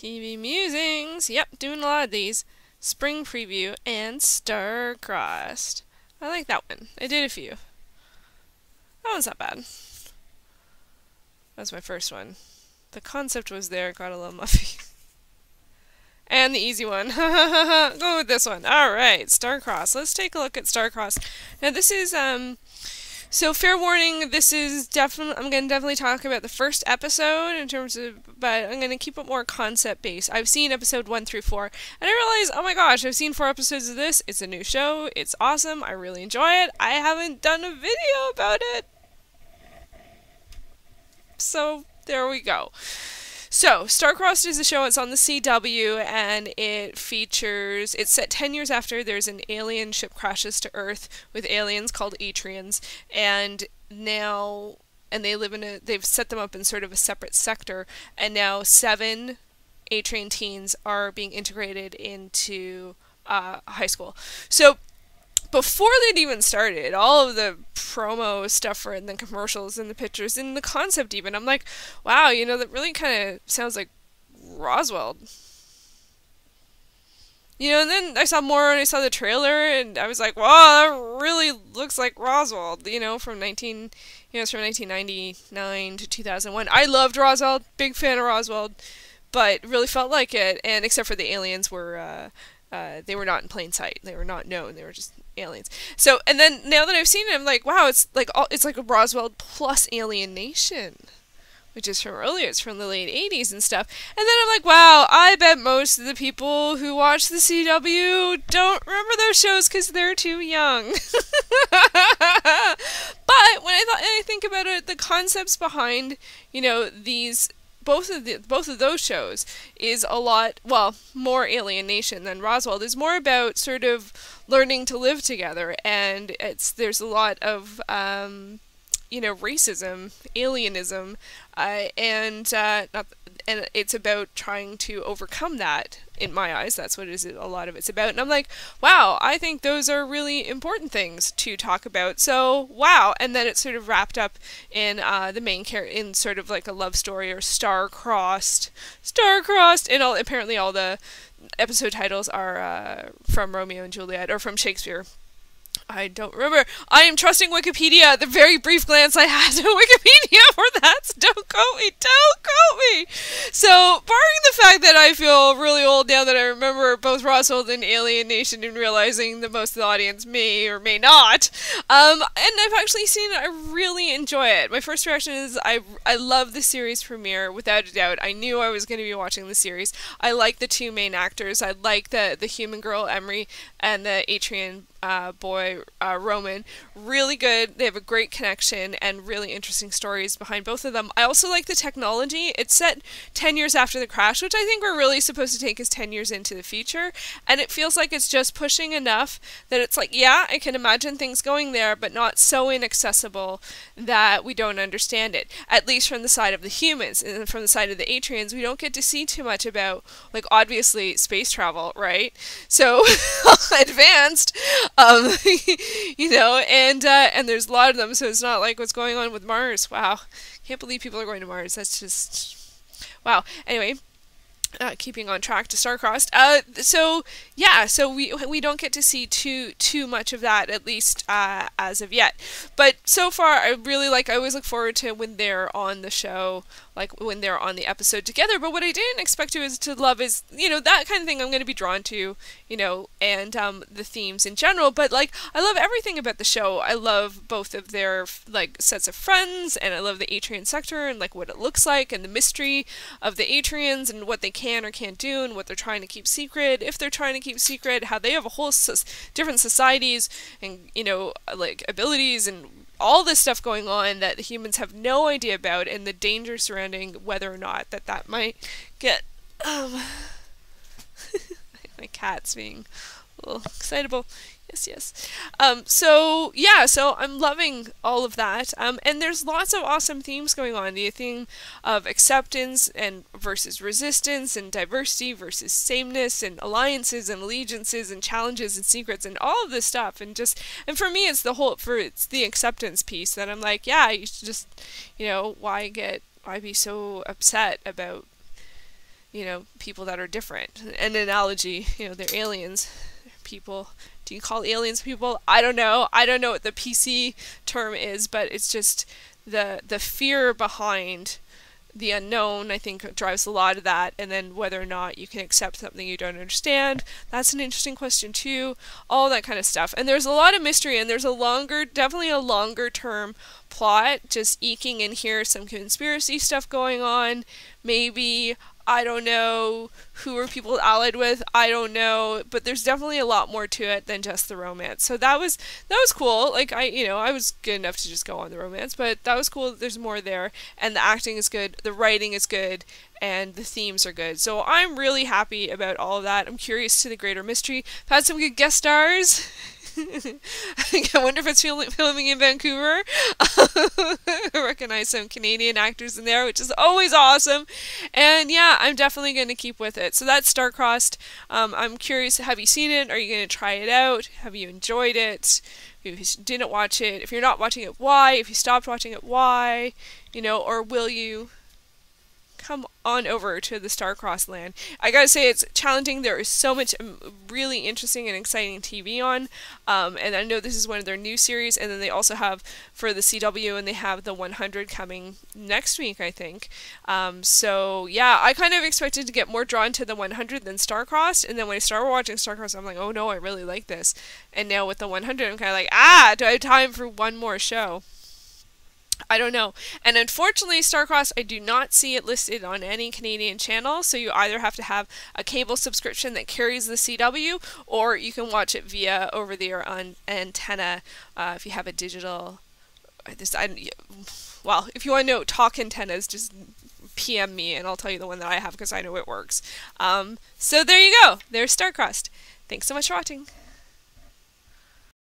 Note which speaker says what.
Speaker 1: TV musings. Yep, doing a lot of these. Spring preview and Star-Crossed. I like that one. I did a few. That one's not bad. That was my first one. The concept was there, got a little muffy. And the easy one. Go with this one. Alright, Star-Crossed. Let's take a look at Star-Crossed. Now this is, so fair warning, this is definitely, I'm going to definitely talk about the first episode in terms of, but I'm going to keep it more concept based. I've seen episode 1 through 4, and I realized, oh my gosh, I've seen 4 episodes of this. It's a new show. It's awesome. I really enjoy it. I haven't done a video about it. So there we go. So, Star-Crossed is a show, it's on the CW, and it's set 10 years after there's an alien ship crashes to Earth with aliens called Atrians, and they've set them up in sort of a separate sector, and now 7 Atrian teens are being integrated into high school. So, before they'd even started, all of the promo stuff and the commercials and the pictures and the concept even, I'm like, wow, you know, that really kind of sounds like Roswell. You know, and then I saw more and I saw the trailer and I was like, wow, that really looks like Roswell, you know, it's from 1999 to 2001. I loved Roswell, big fan of Roswell, but really felt like it, and except for the aliens were, they were not in plain sight. They were not known. They were just aliens. So, and then now that I've seen it, I'm like, wow, it's like a Roswell plus Alien Nation, which is from earlier. It's from the late 80s and stuff. And then I'm like, wow, I bet most of the people who watch the CW don't remember those shows because they're too young. But when I think about it, the concepts behind, you know, both of those shows is a lot, well, more Alien Nation than Roswell. There's more about sort of learning to live together, and there's a lot of you know, racism, alienism, and it's about trying to overcome that. In my eyes, that's what a lot of it's about. And I'm like, wow, I think those are really important things to talk about. So, wow. And then it's sort of wrapped up in the main character, in sort of like a love story or star-crossed, and apparently all the episode titles are from Romeo and Juliet, or from Shakespeare. I don't remember. I am trusting Wikipedia. The very brief glance I had at Wikipedia for that. So don't quote me. Don't quote me. So, barring the fact that I feel really old now that I remember both Roswell and Alien Nation, and realizing that most of the audience may or may not, and I've actually seen it, I really enjoy it. My first reaction is I love the series premiere, without a doubt. I knew I was going to be watching the series. I like the 2 main actors. I like the human girl, Emery, and the Atrian boy, Roman. Really good. They have a great connection and really interesting stories behind both of them. I also like the technology. It's set 10 years after the crash, which I think we're really supposed to take as 10 years into the future, and it feels like it's just pushing enough that it's like, yeah, I can imagine things going there, but not so inaccessible that we don't understand it, at least from the side of the humans. And from the side of the Atrians, we don't get to see too much about, like, obviously space travel, right? So advanced, you know, and there's a lot of them, so it's not like what's going on with Mars. Wow, can't believe people are going to Mars. That's just, wow. Anyway, keeping on track to Star-Crossed. So yeah, so we don't get to see too much of that, at least as of yet. But so far, I always look forward to when they're on the show, like when they're on the episode together. But what I didn't expect to love is, you know, that kind of thing I'm going to be drawn to, you know, and the themes in general. But like, I love everything about the show. I love both of their like sets of friends, and I love the Atrian sector and like what it looks like, and the mystery of the Atrians and what they can or can't do, and what they're trying to keep secret, if they're trying to keep secret, how they have a whole different societies and, you know, like abilities and all this stuff going on that the humans have no idea about, and the danger surrounding whether or not that might get my cat's being a little excitable. Yes. So yeah, so I'm loving all of that. And there's lots of awesome themes going on. The theme of acceptance and versus resistance, and diversity versus sameness, and alliances and allegiances and challenges and secrets and all of this stuff. And for me, it's it's the acceptance piece that I'm like, yeah, you should just, you know, why be so upset about people that are different. An analogy, they're aliens. People, do you call aliens people? I don't know. I don't know what the PC term is, but it's just the fear behind the unknown, I think, drives a lot of that. And then whether or not you can accept something you don't understand, that's an interesting question too. All that kind of stuff. And there's a lot of mystery, and there's definitely a longer term plot, just eking in here some conspiracy stuff going on. Maybe, I don't know, who are people allied with, I don't know, but there's definitely a lot more to it than just the romance. So that was cool. Like, I was good enough to just go on the romance, but that was cool that there's more there, and the acting is good, the writing is good, and the themes are good. So I'm really happy about all of that. I'm curious to the greater mystery. I've had some good guest stars. I wonder if it's filming in Vancouver. I recognize some Canadian actors in there, which is always awesome. And yeah, I'm definitely going to keep with it. So that's Star-Crossed. I'm curious, have you seen it? Are you going to try it out? Have you enjoyed it? If you didn't watch it, if you're not watching it, why? If you stopped watching it, why? Or will you come on over to the Star-Crossed land? I gotta say, it's challenging. There is so much really interesting and exciting TV on, and I know this is one of their new series, and then they also have for the CW, and they have the 100 coming next week, I think. So yeah, I kind of expected to get more drawn to the 100 than Star-Crossed, and then when I started watching Star-Crossed, I'm like, oh no, I really like this. And now with the 100, I'm kind of like, do I have time for one more show? I don't know. And unfortunately, Star-Crossed, I do not see it listed on any Canadian channel, so you either have to have a cable subscription that carries the CW, or you can watch it via over-the-air on antenna if you have a digital... Well, if you want to know talk antennas, just PM me and I'll tell you the one that I have because I know it works. So there you go. There's Star-Crossed. Thanks so much for watching.